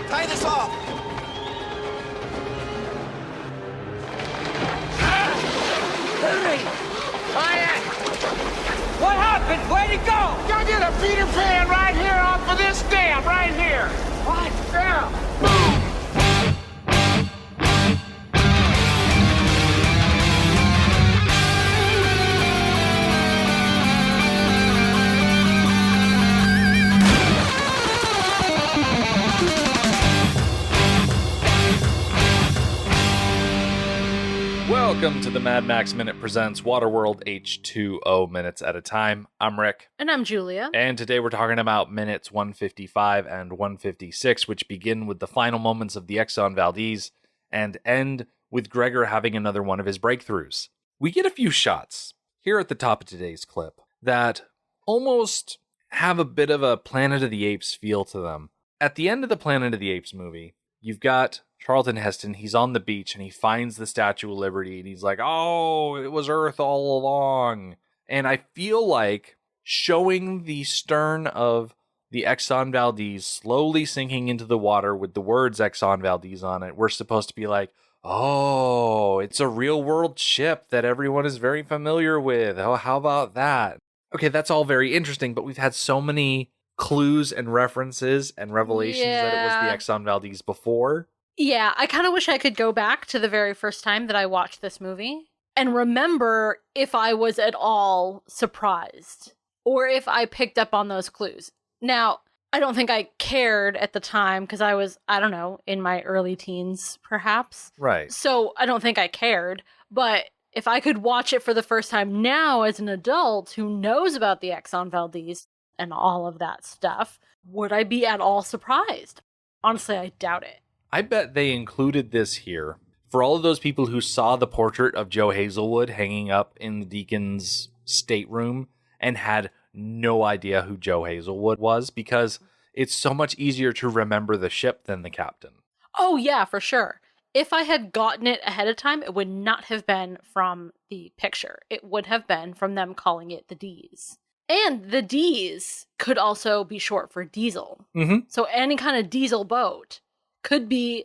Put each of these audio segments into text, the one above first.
Tie this off! Hurry! Quiet! What happened? Where'd it go? Y'all get a Peter Pan right here off of this stamp, right here. What? Yeah. Welcome to the Mad Max Minute Presents Waterworld H2O Minutes at a Time. I'm Rick. And I'm Julia. And today we're talking about minutes 155 and 156, which begin with the final moments of the Exxon Valdez and end with Gregor having another one of his breakthroughs. We get a few shots here at the top of today's clip that almost have a bit of a Planet of the Apes feel to them. At the end of the Planet of the Apes movie, you've got Charlton Heston. He's on the beach and he finds the Statue of Liberty and he's like, oh, it was Earth all along. And I feel like showing the stern of the Exxon Valdez slowly sinking into the water with the words Exxon Valdez on it, we're supposed to be like, oh, it's a real world ship that everyone is very familiar with. Oh, how about that? Okay, that's all very interesting, but we've had so many clues and references and revelations that it was the Exxon Valdez before. Yeah, I kind of wish I could go back to the very first time that I watched this movie and remember if I was at all surprised or if I picked up on those clues. Now, I don't think I cared at the time because I was, I don't know, in my early teens, perhaps. Right. So I don't think I cared. But if I could watch it for the first time now as an adult who knows about the Exxon Valdez and all of that stuff, would I be at all surprised? Honestly, I doubt it. I bet they included this here for all of those people who saw the portrait of Joe Hazelwood hanging up in the Deacon's stateroom and had no idea who Joe Hazelwood was, because it's so much easier to remember the ship than the captain. Oh, yeah, for sure. If I had gotten it ahead of time, it would not have been from the picture. It would have been from them calling it the D's. And the D's could also be short for diesel. Mm-hmm. So any kind of diesel boat could be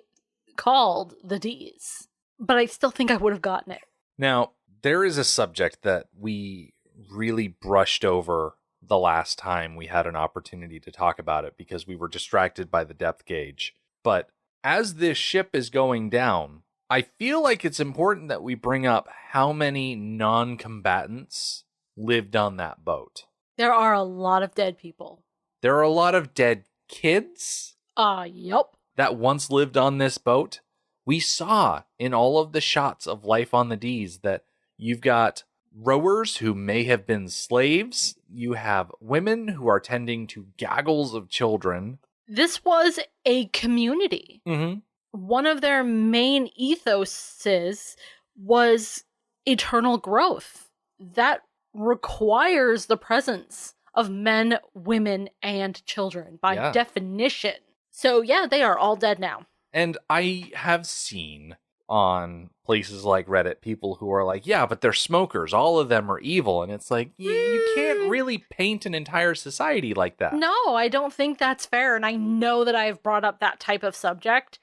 called the D's. But I still think I would have gotten it. Now, there is a subject that we really brushed over the last time we had an opportunity to talk about it because we were distracted by the depth gauge. But as this ship is going down, I feel like it's important that we bring up how many non-combatants lived on that boat. There are a lot of dead people. There are a lot of dead kids. Yup. That once lived on this boat. We saw in all of the shots of Life on the D's that you've got rowers who may have been slaves. You have women who are tending to gaggles of children. This was a community. Mm-hmm. One of their main ethoses was eternal growth. That requires the presence of men, women, and children by definition. So yeah, they are all dead now. And I have seen on places like Reddit people who are like, yeah, but they're smokers. All of them are evil. And it's like, you can't really paint an entire society like that. No, I don't think that's fair. And I know that I've brought up that type of subject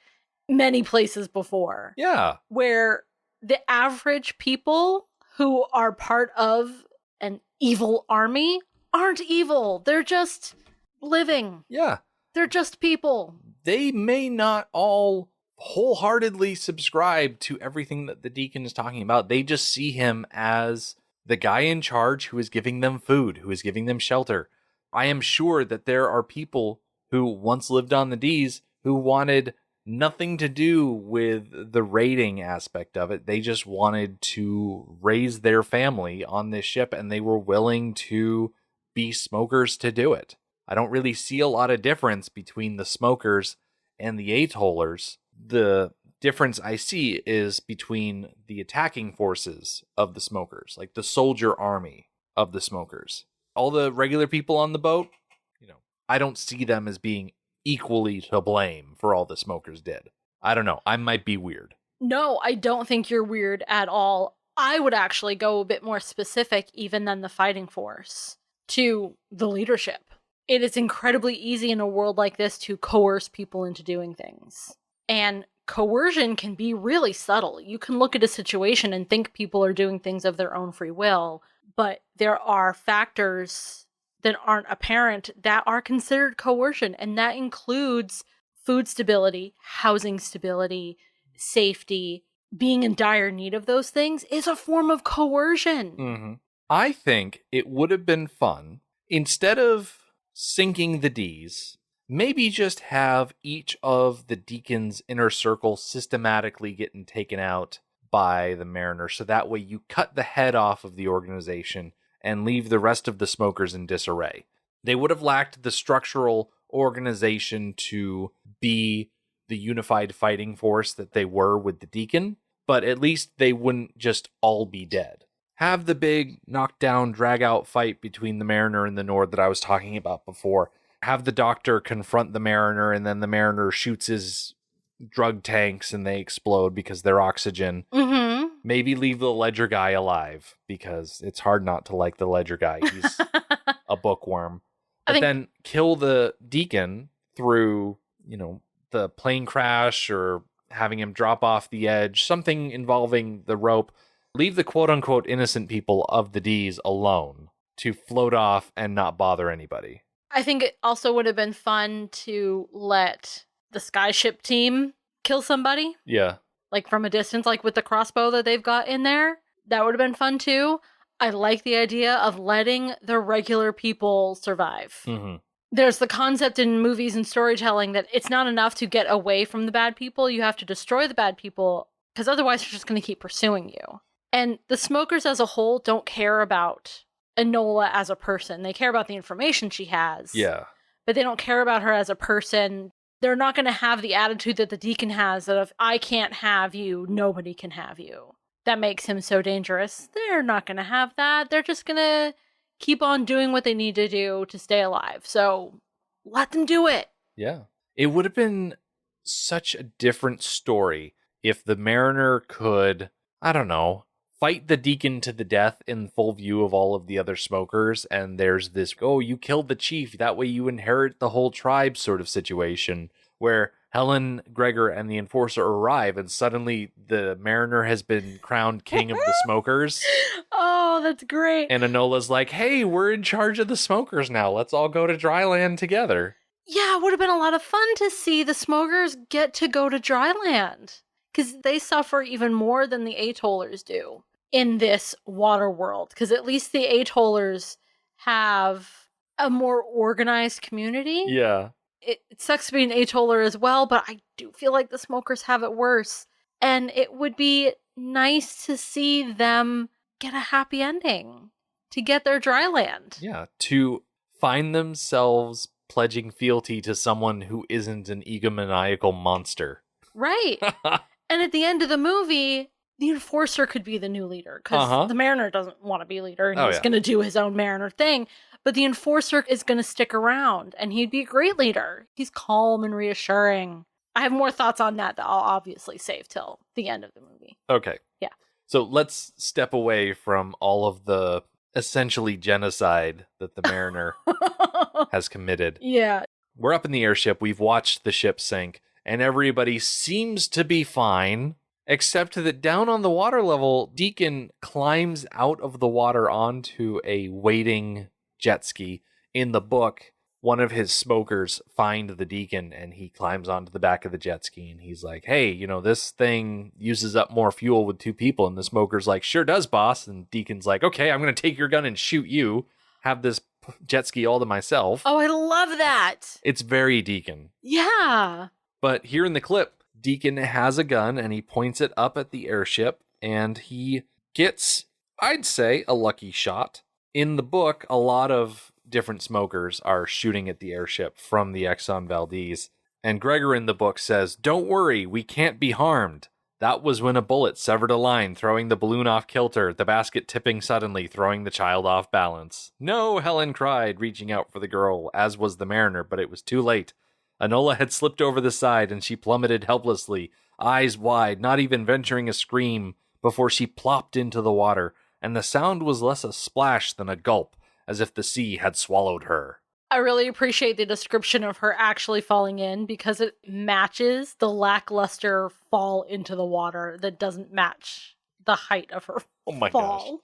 many places before. Yeah. Where the average people who are part of an evil army aren't evil. They're just living. Yeah. They're just people. They may not all wholeheartedly subscribe to everything that the Deacon is talking about. They just see him as the guy in charge who is giving them food, who is giving them shelter. I am sure that there are people who once lived on the D's who wanted nothing to do with the raiding aspect of it. They just wanted to raise their family on this ship, and they were willing to be smokers to do it. I don't really see a lot of difference between the smokers and the atollers. The difference I see is between the attacking forces of the smokers, like the soldier army of the smokers. All the regular people on the boat, I don't see them as being equally to blame for all the smokers did. I don't know. I might be weird. No, I don't think you're weird at all. I would actually go a bit more specific even than the fighting force to the leadership. it is incredibly easy in a world like this to coerce people into doing things. And coercion can be really subtle. You can look at a situation and think people are doing things of their own free will, but there are factors that aren't apparent that are considered coercion, and that includes food stability, housing stability, safety. Being in dire need of those things is a form of coercion. Mm-hmm. I think it would have been fun, instead of sinking the D's, maybe just have each of the Deacon's inner circle systematically getting taken out by the Mariner, so that way you cut the head off of the organization and leave the rest of the smokers in disarray. They would have lacked the structural organization to be the unified fighting force that they were with the Deacon, but at least they wouldn't just all be dead. Have the big knockdown, drag-out fight between the Mariner and the Nord that I was talking about before. Have the Doctor confront the Mariner, and then the Mariner shoots his drug tanks and they explode because they're oxygen. Mm-hmm. Maybe leave the Ledger guy alive, because it's hard not to like the Ledger guy. He's a bookworm. But then kill the Deacon through, the plane crash or having him drop off the edge, something involving the rope. Leave the quote-unquote innocent people of the D's alone to float off and not bother anybody. I think it also would have been fun to let the Skyship team kill somebody. Yeah. Like from a distance, like with the crossbow that they've got in there. That would have been fun too. I like the idea of letting the regular people survive. Mm-hmm. There's the concept in movies and storytelling that it's not enough to get away from the bad people. You have to destroy the bad people, because otherwise they're just going to keep pursuing you. And the smokers as a whole don't care about Enola as a person. They care about the information she has. Yeah. But they don't care about her as a person. They're not going to have the attitude that the Deacon has, that if I can't have you, nobody can have you. That makes him so dangerous. They're not going to have that. They're just going to keep on doing what they need to do to stay alive. So let them do it. Yeah. It would have been such a different story if the Mariner could, I don't know, fight the Deacon to the death in full view of all of the other smokers, and there's this, you killed the chief, that way you inherit the whole tribe sort of situation, where Helen, Gregor, and the Enforcer arrive, and suddenly the Mariner has been crowned king of the smokers. Oh, that's great. And Enola's like, hey, we're in charge of the smokers now, let's all go to dryland together. Yeah, it would have been a lot of fun to see the smokers get to go to dryland, because they suffer even more than the atollers do in this Waterworld, because at least the atollers have a more organized community. Yeah. It sucks to be an atoller as well, but I do feel like the smokers have it worse. And it would be nice to see them get a happy ending, to get their dry land. Yeah, to find themselves pledging fealty to someone who isn't an egomaniacal monster. Right. And at the end of the movie, the Enforcer could be the new leader, because the Mariner doesn't want to be leader, and he's going to do his own Mariner thing. But the Enforcer is going to stick around, and he'd be a great leader. He's calm and reassuring. I have more thoughts on that I'll obviously save till the end of the movie. Okay. Yeah. So let's step away from all of the essentially genocide that the Mariner has committed. Yeah. We're up in the airship. We've watched the ship sink, and everybody seems to be fine, except that down on the water level, Deacon climbs out of the water onto a waiting jet ski. In the book, one of his smokers find the Deacon, and he climbs onto the back of the jet ski, and he's like, hey, this thing uses up more fuel with two people. And the smoker's like, sure does, boss. And Deacon's like, okay, I'm going to take your gun and shoot you. Have this jet ski all to myself. Oh, I love that. It's very Deacon. Yeah. But here in the clip, Deacon has a gun, and he points it up at the airship, and he gets, I'd say, a lucky shot. In the book, a lot of different smokers are shooting at the airship from the Exxon Valdez, and Gregor in the book says, don't worry, we can't be harmed. That was when a bullet severed a line, throwing the balloon off kilter, the basket tipping suddenly, throwing the child off balance. No, Helen cried, reaching out for the girl, as was the Mariner, but it was too late. Enola had slipped over the side, and she plummeted helplessly, eyes wide, not even venturing a scream, before she plopped into the water, and the sound was less a splash than a gulp, as if the sea had swallowed her. I really appreciate the description of her actually falling in because it matches the lackluster fall into the water that doesn't match the height of her Oh my fall.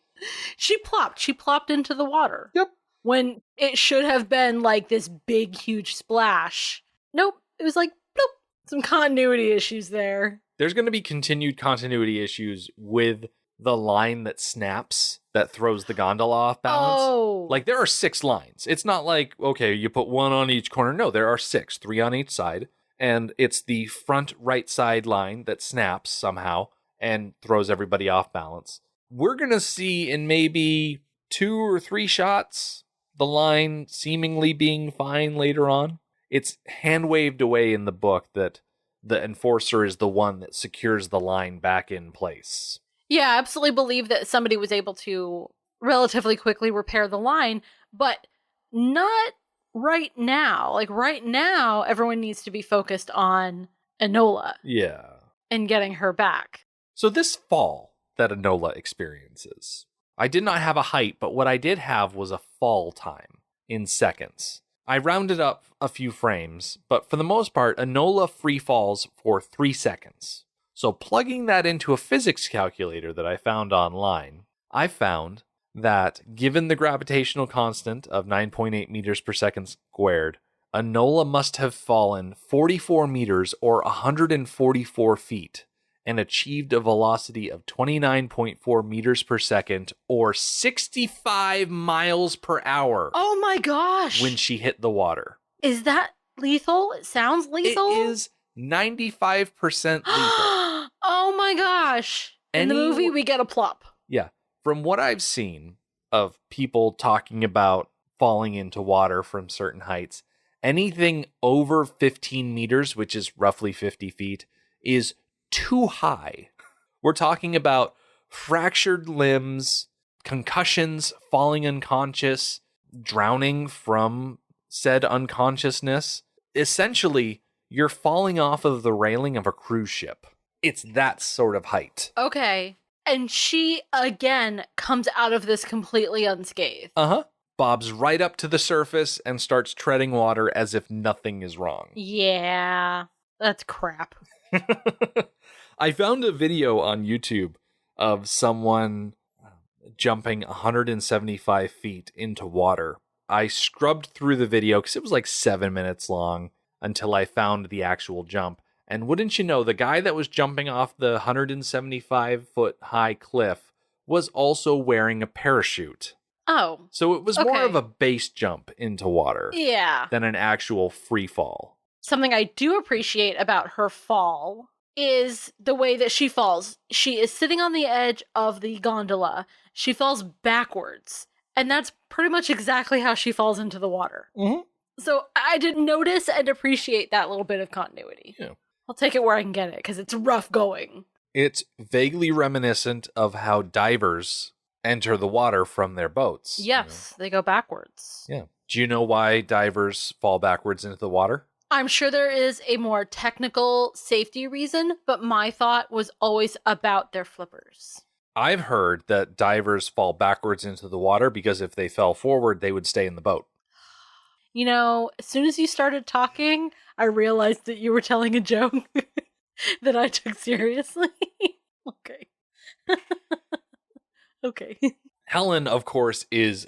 She plopped into the water. Yep. When it should have been like this big, huge splash. Nope. It was like, bloop. Some continuity issues there. There's going to be continued continuity issues with the line that snaps that throws the gondola off balance. Oh. Like, there are 6 lines. It's not like, okay, you put 1 on each corner. No, there are 6, 3 on each side. And it's the front right side line that snaps somehow and throws everybody off balance. We're going to see in maybe 2 or 3 shots the line seemingly being fine later on. It's hand-waved away in the book that the enforcer is the one that secures the line back in place. Yeah, I absolutely believe that somebody was able to relatively quickly repair the line, but not right now. Like, right now, everyone needs to be focused on Enola. Yeah. And getting her back. So this fall that Enola experiences, I did not have a height, but what I did have was a fall time in seconds. I rounded up a few frames, but for the most part, Enola free falls for 3 seconds. So plugging that into a physics calculator that I found online, I found that given the gravitational constant of 9.8 meters per second squared, Enola must have fallen 44 meters or 144 feet and achieved a velocity of 29.4 meters per second or 65 miles per hour. Oh my gosh. When she hit the water. Is that lethal? It sounds lethal. It is 95% lethal. Oh my gosh. In the movie, we get a plop. Yeah. From what I've seen of people talking about falling into water from certain heights, anything over 15 meters, which is roughly 50 feet, is too high. We're talking about fractured limbs, concussions, falling unconscious, drowning from said unconsciousness. Essentially, you're falling off of the railing of a cruise ship. It's that sort of height. Okay. And she, again, comes out of this completely unscathed. Uh-huh. Bobs right up to the surface and starts treading water as if nothing is wrong. Yeah, that's crap. I found a video on YouTube of someone jumping 175 feet into water. I scrubbed through the video because it was like 7 minutes long until I found the actual jump. And wouldn't you know, the guy that was jumping off the 175-foot high cliff was also wearing a parachute. Oh. So it was more of a base jump into water than an actual free fall. Something I do appreciate about her fall is the way that she falls. She is sitting on the edge of the gondola. She falls backwards. And that's pretty much exactly how she falls into the water. Mm-hmm. So I did notice and appreciate that little bit of continuity. Yeah. I'll take it where I can get it, because it's rough going. It's vaguely reminiscent of how divers enter the water from their boats. Yes, they go backwards. Yeah. Do you know why divers fall backwards into the water? I'm sure there is a more technical safety reason, but my thought was always about their flippers. I've heard that divers fall backwards into the water because if they fell forward, they would stay in the boat. You know, as soon as you started talking, I realized that you were telling a joke that I took seriously. Okay. Okay. Helen, of course, is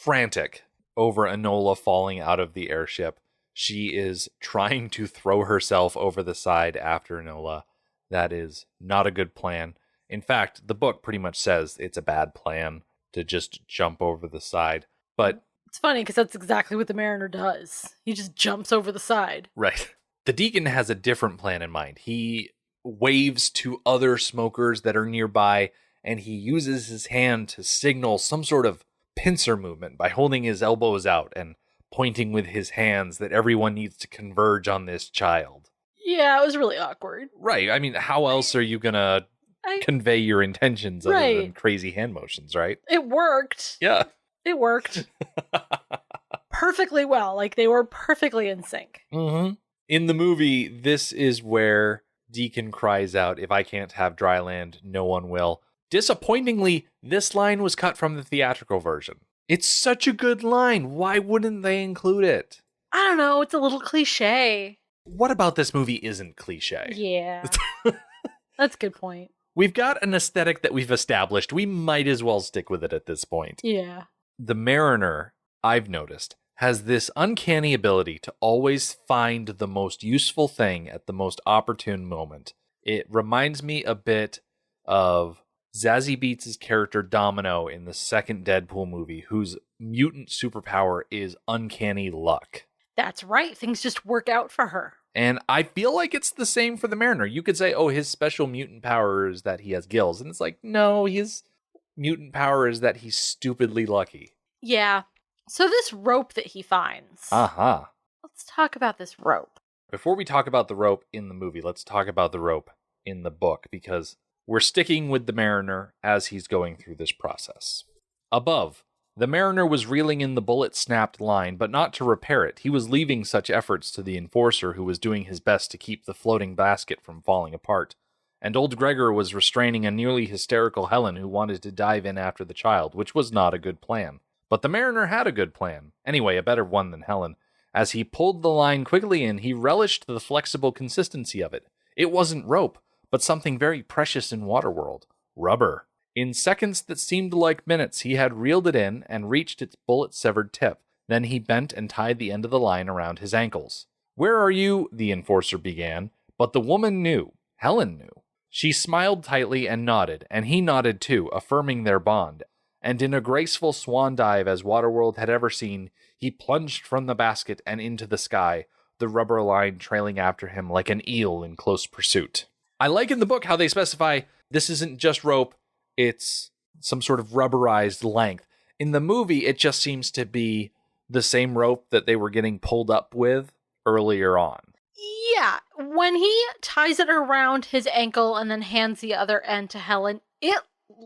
frantic over Enola falling out of the airship. She is trying to throw herself over the side after Enola. That is not a good plan. In fact, the book pretty much says it's a bad plan to just jump over the side. But it's funny because that's exactly what the Mariner does. He just jumps over the side. Right. The Deacon has a different plan in mind. He waves to other smokers that are nearby, and he uses his hand to signal some sort of pincer movement by holding his elbows out and pointing with his hands that everyone needs to converge on this child. Yeah, it was really awkward. Right. I mean, how else are you going to convey your intentions other than crazy hand motions, right? It worked. Yeah. It worked. Perfectly well. Like, they were perfectly in sync. Mm-hmm. In the movie, this is where Deacon cries out, "If I can't have dry land, no one will." Disappointingly, this line was cut from the theatrical version. It's such a good line. Why wouldn't they include it? I don't know. It's a little cliche. What about this movie isn't cliche? Yeah. That's a good point. We've got an aesthetic that we've established. We might as well stick with it at this point. Yeah. The Mariner, I've noticed, has this uncanny ability to always find the most useful thing at the most opportune moment. It reminds me a bit of Zazie Beetz' character Domino in the second Deadpool movie, whose mutant superpower is uncanny luck. That's right. Things just work out for her. And I feel like it's the same for the Mariner. You could say, oh, his special mutant power is that he has gills. And it's like, no, his mutant power is that he's stupidly lucky. Yeah. So this rope that he finds. Uh-huh. Let's talk about this rope. Before we talk about the rope in the movie, let's talk about the rope in the book, because we're sticking with the Mariner as he's going through this process. Above, the Mariner was reeling in the bullet-snapped line, but not to repair it. He was leaving such efforts to the Enforcer, who was doing his best to keep the floating basket from falling apart. And old Gregor was restraining a nearly hysterical Helen who wanted to dive in after the child, which was not a good plan. But the Mariner had a good plan. Anyway, a better one than Helen. As he pulled the line quickly in, he relished the flexible consistency of it. It wasn't rope, but something very precious in Waterworld. Rubber. In seconds that seemed like minutes, he had reeled it in and reached its bullet-severed tip. Then he bent and tied the end of the line around his ankles. "Where are you?" the Enforcer began, but the woman knew. Helen knew. She smiled tightly and nodded, and he nodded too, affirming their bond. And in a graceful swan dive as Waterworld had ever seen, he plunged from the basket and into the sky, the rubber line trailing after him like an eel in close pursuit. I like in the book how they specify this isn't just rope, it's some sort of rubberized length. In the movie, it just seems to be the same rope that they were getting pulled up with earlier on. Yeah, when he ties it around his ankle and then hands the other end to Helen, it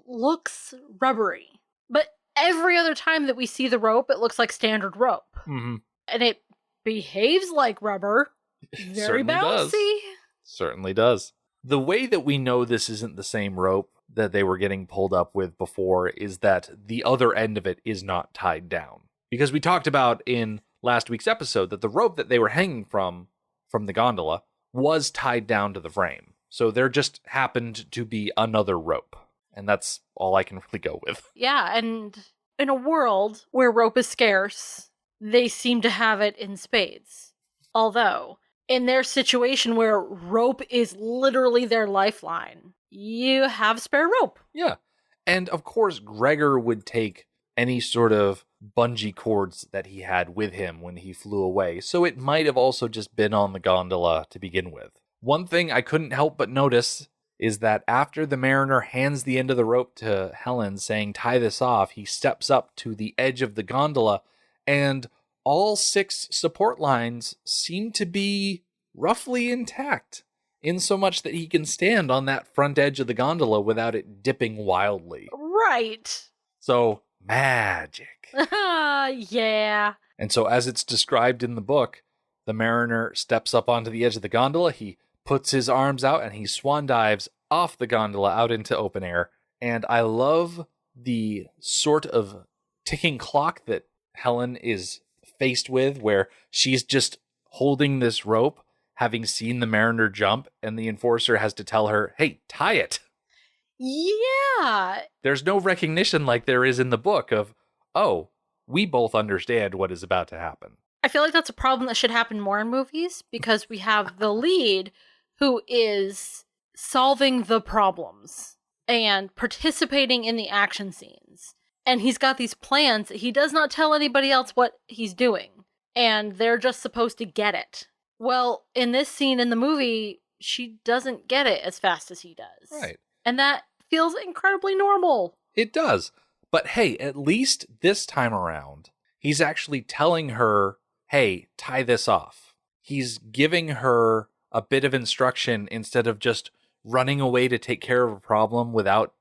looks rubbery. But every other time that we see the rope, it looks like standard rope. Mm-hmm. And it behaves like rubber. Very bouncy. Certainly does. The way that we know this isn't the same rope that they were getting pulled up with before is that the other end of it is not tied down. Because we talked about in last week's episode that the rope that they were hanging from the gondola was tied down to the frame. So there just happened to be another rope. And that's all I can really go with. Yeah, and in a world where rope is scarce, they seem to have it in spades. Although, in their situation where rope is literally their lifeline, you have spare rope. Yeah. And of course, Gregor would take any sort of bungee cords that he had with him when he flew away, so it might have also just been on the gondola to begin with. One thing I couldn't help but notice is that after the Mariner hands the end of the rope to Helen, saying, "Tie this off," he steps up to the edge of the gondola, and all 6 support lines seem to be roughly intact, in so much that he can stand on that front edge of the gondola without it dipping wildly. Right. So, magic. Yeah. And so as it's described in the book, the Mariner steps up onto the edge of the gondola, he puts his arms out, and he swan dives off the gondola out into open air. And I love the sort of ticking clock that Helen is faced with, where she's just holding this rope, having seen the Mariner jump, and the Enforcer has to tell her, "Hey, tie it." Yeah. There's no recognition like there is in the book of, oh, we both understand what is about to happen. I feel like that's a problem that should happen more in movies, because we have the lead who is solving the problems and participating in the action scenes. And he's got these plans. He does not tell anybody else what he's doing. And they're just supposed to get it. Well, in this scene in the movie, she doesn't get it as fast as he does. Right. And that feels incredibly normal. It does. But hey, at least this time around, he's actually telling her, hey, tie this off. He's giving her a bit of instruction instead of just running away to take care of a problem without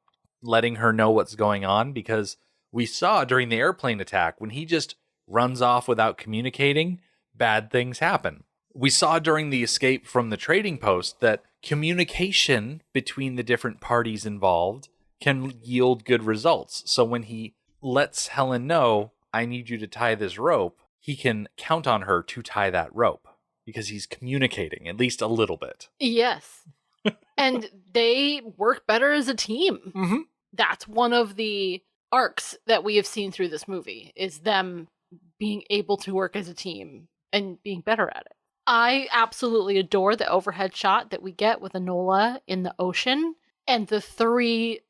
letting her know what's going on. Because we saw during the airplane attack, when he just runs off without communicating, bad things happen. We saw during the escape from the trading post that communication between the different parties involved can yield good results. So when he lets Helen know, I need you to tie this rope, he can count on her to tie that rope because he's communicating at least a little bit. Yes. And they work better as a team. Mm-hmm. That's one of the arcs that we have seen through this movie, is them being able to work as a team and being better at it. I absolutely adore the overhead shot that we get with Enola in the ocean and the 3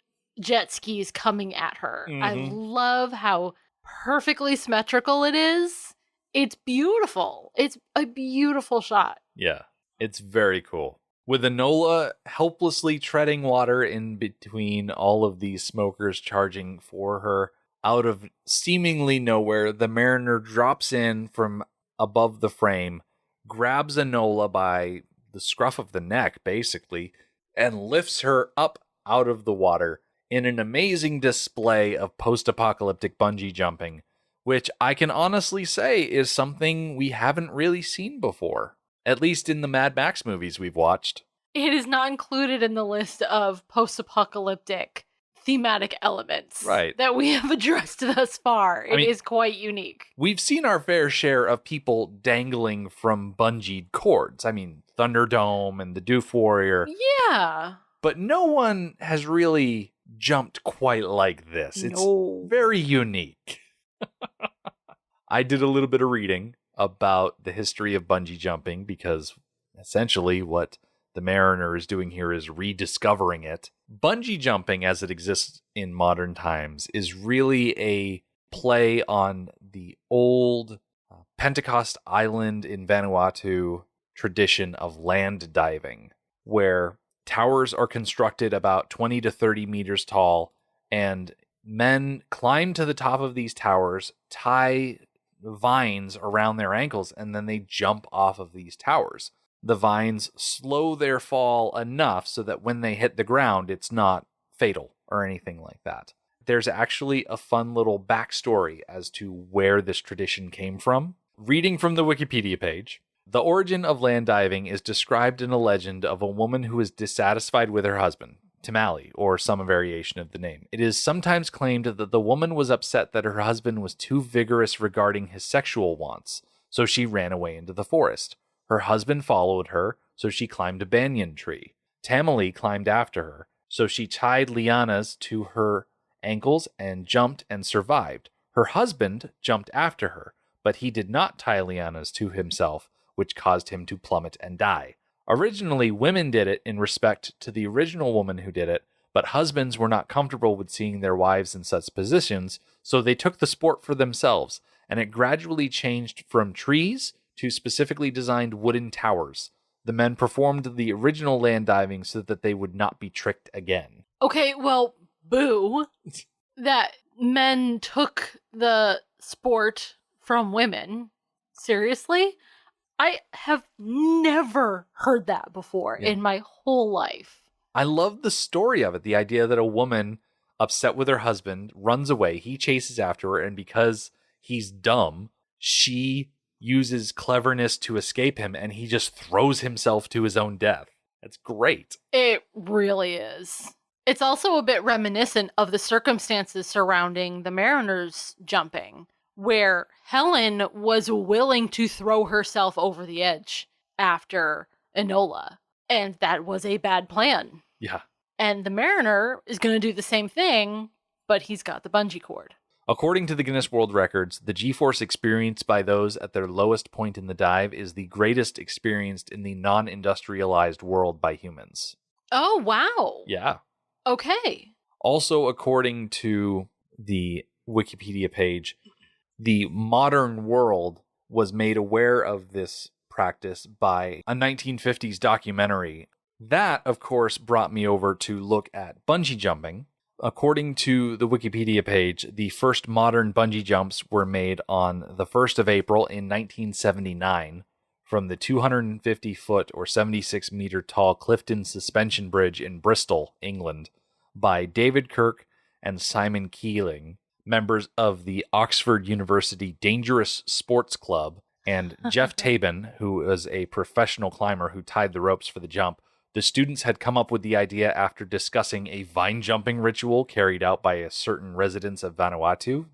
jet skis coming at her. Mm-hmm. I love how perfectly symmetrical it is. It's beautiful. It's a beautiful shot. Yeah, it's very cool. With Enola helplessly treading water in between all of these smokers charging for her, out of seemingly nowhere, the Mariner drops in from above the frame, grabs Enola by the scruff of the neck, basically, and lifts her up out of the water in an amazing display of post-apocalyptic bungee jumping, which I can honestly say is something we haven't really seen before. At least in the Mad Max movies we've watched. It is not included in the list of post-apocalyptic thematic elements that we have addressed thus far. It is quite unique. We've seen our fair share of people dangling from bungeed cords. I mean, Thunderdome and the Doof Warrior. Yeah. But no one has really jumped quite like this. It's very unique. I did a little bit of reading about the history of bungee jumping because essentially what the Mariner is doing here is rediscovering it. Bungee jumping as it exists in modern times is really a play on the old Pentecost Island in Vanuatu tradition of land diving, where towers are constructed about 20 to 30 meters tall, and men climb to the top of these towers, tie vines around their ankles, and then they jump off of these towers. The vines slow their fall enough so that when they hit the ground, it's not fatal or anything like that. There's actually a fun little backstory as to where this tradition came from. Reading from the Wikipedia page, the origin of land diving is described in a legend of a woman who is dissatisfied with her husband, Tamale, or some variation of the name. It is sometimes claimed that the woman was upset that her husband was too vigorous regarding his sexual wants, so she ran away into the forest. Her husband followed her, so she climbed a banyan tree. Tamale climbed after her, so she tied lianas to her ankles and jumped and survived. Her husband jumped after her, but he did not tie lianas to himself, which caused him to plummet and die. Originally, women did it in respect to the original woman who did it, but husbands were not comfortable with seeing their wives in such positions, so they took the sport for themselves, and it gradually changed from trees to specifically designed wooden towers. The men performed the original land diving so that they would not be tricked again. Okay, well, boo. That men took the sport from women. Seriously? I have never heard that before in my whole life. I love the story of it. The idea that a woman upset with her husband runs away. He chases after her, and because he's dumb, she uses cleverness to escape him, and he just throws himself to his own death. That's great. It really is. It's also a bit reminiscent of the circumstances surrounding the Mariners jumping, where Helen was willing to throw herself over the edge after Enola, and that was a bad plan. Yeah. And the Mariner is going to do the same thing, but he's got the bungee cord. According to the Guinness World Records, the G-force experienced by those at their lowest point in the dive is the greatest experienced in the non-industrialized world by humans. Oh, wow. Yeah. Okay. Also, according to the Wikipedia page, the modern world was made aware of this practice by a 1950s documentary. That, of course, brought me over to look at bungee jumping. According to the Wikipedia page, the first modern bungee jumps were made on the 1st of April in 1979 from the 250-foot or 76-meter tall Clifton Suspension Bridge in Bristol, England, by David Kirk and Simon Keeling, members of the Oxford University Dangerous Sports Club, and Jeff Tabin, who was a professional climber who tied the ropes for the jump, The students had come up with the idea after discussing a vine jumping ritual carried out by a certain residents of Vanuatu,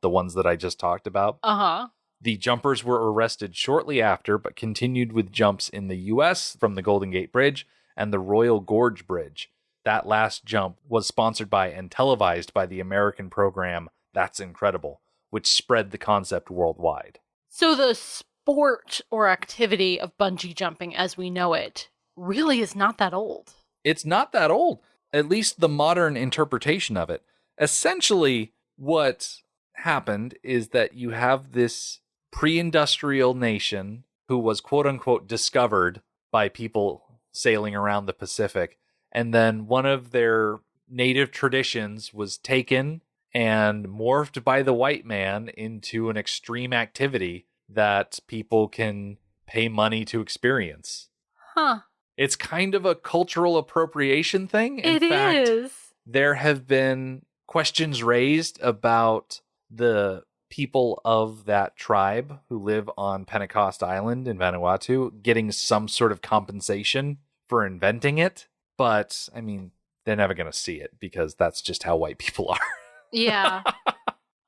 the ones that I just talked about. Uh-huh. The jumpers were arrested shortly after, but continued with jumps in the U.S. from the Golden Gate Bridge and the Royal Gorge Bridge. That last jump was sponsored by and televised by the American program That's Incredible, which spread the concept worldwide. So the sport or activity of bungee jumping as we know it really is not that old. It's not that old, at least the modern interpretation of it. Essentially, what happened is that you have this pre-industrial nation who was quote-unquote discovered by people sailing around the Pacific, and then one of their native traditions was taken and morphed by the white man into an extreme activity that people can pay money to experience. Huh. It's kind of a cultural appropriation thing. In fact, there have been questions raised about the people of that tribe who live on Pentecost Island in Vanuatu getting some sort of compensation for inventing it. But, I mean, they're never going to see it because that's just how white people are. Yeah.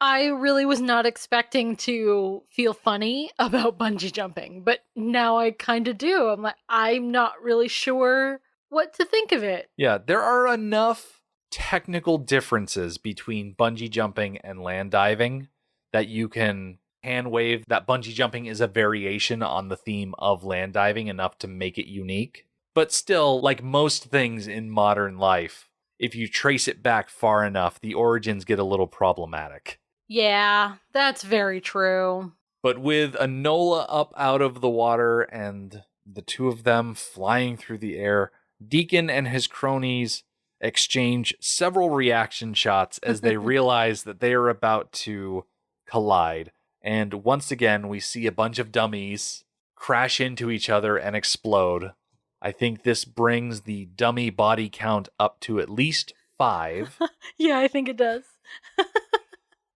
I really was not expecting to feel funny about bungee jumping, but now I kind of do. I'm like, I'm not really sure what to think of it. Yeah, there are enough technical differences between bungee jumping and land diving that you can hand wave that bungee jumping is a variation on the theme of land diving enough to make it unique. But still, like most things in modern life, if you trace it back far enough, the origins get a little problematic. Yeah, that's very true. But with Enola up out of the water and the two of them flying through the air, Deacon and his cronies exchange several reaction shots as they realize that they are about to collide. And once again, we see a bunch of dummies crash into each other and explode. I think this brings the dummy body count up to at least 5. Yeah, I think it does.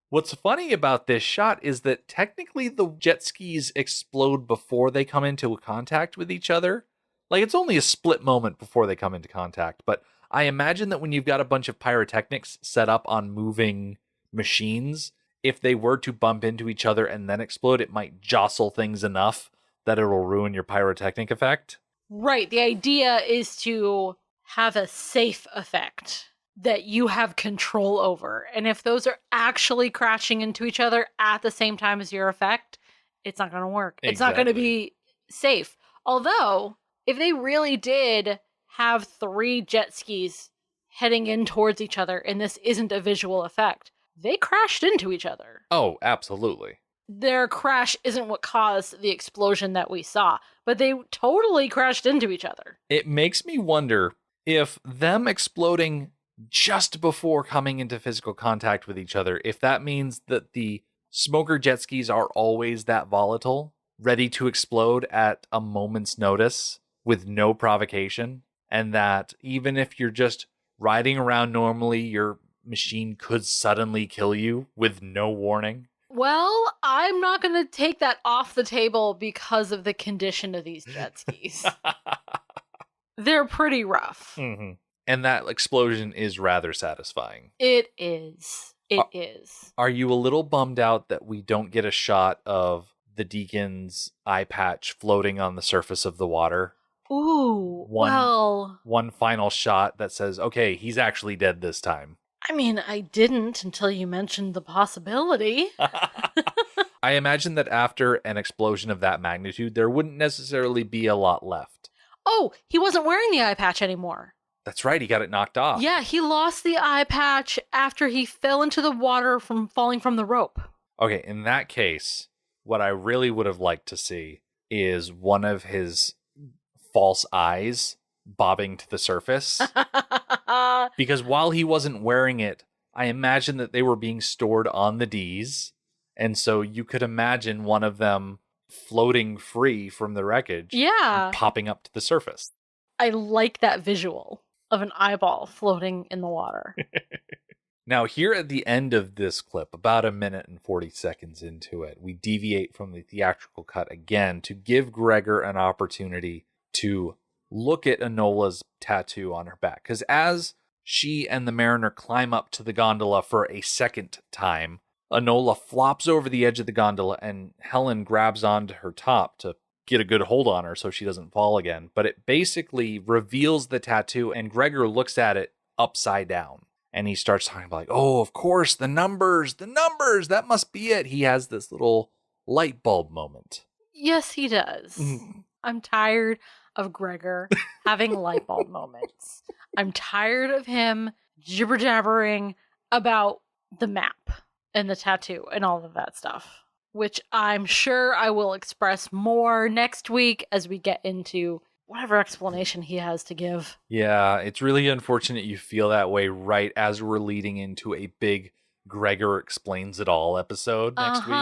What's funny about this shot is that technically the jet skis explode before they come into contact with each other. Like, it's only a split moment before they come into contact, but I imagine that when you've got a bunch of pyrotechnics set up on moving machines, if they were to bump into each other and then explode, it might jostle things enough that it'll ruin your pyrotechnic effect. Right. The idea is to have a safe effect that you have control over. And if those are actually crashing into each other at the same time as your effect, it's not going to work. It's not going to be safe. Although, if they really did have 3 jet skis heading in towards each other and this isn't a visual effect, they crashed into each other. Oh, absolutely. Their crash isn't what caused the explosion that we saw, but they totally crashed into each other. It makes me wonder if them exploding just before coming into physical contact with each other, if that means that the smoker jet skis are always that volatile, ready to explode at a moment's notice with no provocation, and that even if you're just riding around normally, your machine could suddenly kill you with no warning. Well, I'm not going to take that off the table because of the condition of these jet skis. They're pretty rough. Mm-hmm. And that explosion is rather satisfying. It is. It is. Are you a little bummed out that we don't get a shot of the Deacon's eye patch floating on the surface of the water? Ooh, one final shot that says, okay, he's actually dead this time. I mean, I didn't until you mentioned the possibility. I imagine that after an explosion of that magnitude, there wouldn't necessarily be a lot left. Oh, he wasn't wearing the eye patch anymore. That's right, he got it knocked off. Yeah, he lost the eye patch after he fell into the water from falling from the rope. Okay, in that case, what I really would have liked to see is one of his false eyes bobbing to the surface. Because while he wasn't wearing it, I imagine that they were being stored on the Ds. And so you could imagine one of them floating free from the wreckage. Yeah. And popping up to the surface. I like that visual of an eyeball floating in the water. Now, here at the end of this clip, about 1 minute and 40 seconds into it, we deviate from the theatrical cut again to give Gregor an opportunity to look at Enola's tattoo on her back. Because as she and the Mariner climb up to the gondola for a second time, Enola flops over the edge of the gondola and Helen grabs onto her top to get a good hold on her so she doesn't fall again. But it basically reveals the tattoo, and Gregor looks at it upside down. And he starts talking about, like, oh, of course, the numbers, that must be it. He has this little light bulb moment. Yes, he does. I'm tired of Gregor having light bulb moments. I'm tired of him jibber-jabbering about the map and the tattoo and all of that stuff, which I'm sure I will express more next week as we get into whatever explanation he has to give. Yeah, it's really unfortunate you feel that way right as we're leading into a big Gregor Explains It All episode next week.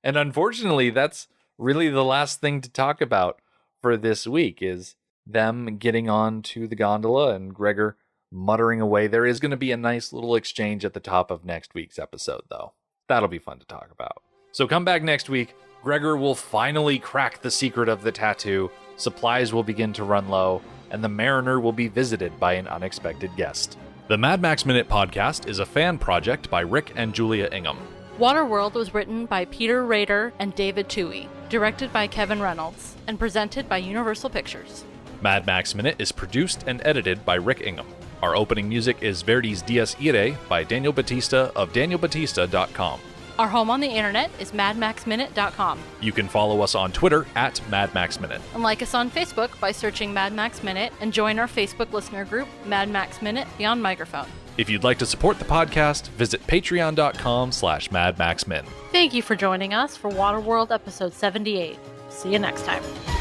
And unfortunately, that's really the last thing to talk about for this week is them getting on to the gondola and Gregor muttering away. There is going to be a nice little exchange at the top of next week's episode, though. That'll be fun to talk about. So come back next week. Gregor will finally crack the secret of the tattoo. Supplies will begin to run low, and the Mariner will be visited by an unexpected guest. The Mad Max Minute podcast is a fan project by Rick and Julia Ingham. Waterworld was written by Peter Rader and David Toohey, directed by Kevin Reynolds, and presented by Universal Pictures. Mad Max Minute is produced and edited by Rick Ingham. Our opening music is Verdi's Dies Irae by Daniel Batista of danielbatista.com. Our home on the internet is madmaxminute.com. You can follow us on Twitter at MadMaxMinute. And like us on Facebook by searching Mad Max Minute and join our Facebook listener group, Mad Max Minute Beyond Microphone. If you'd like to support the podcast, visit patreon.com/MadMaxMin. Thank you for joining us for Waterworld episode 78. See you next time.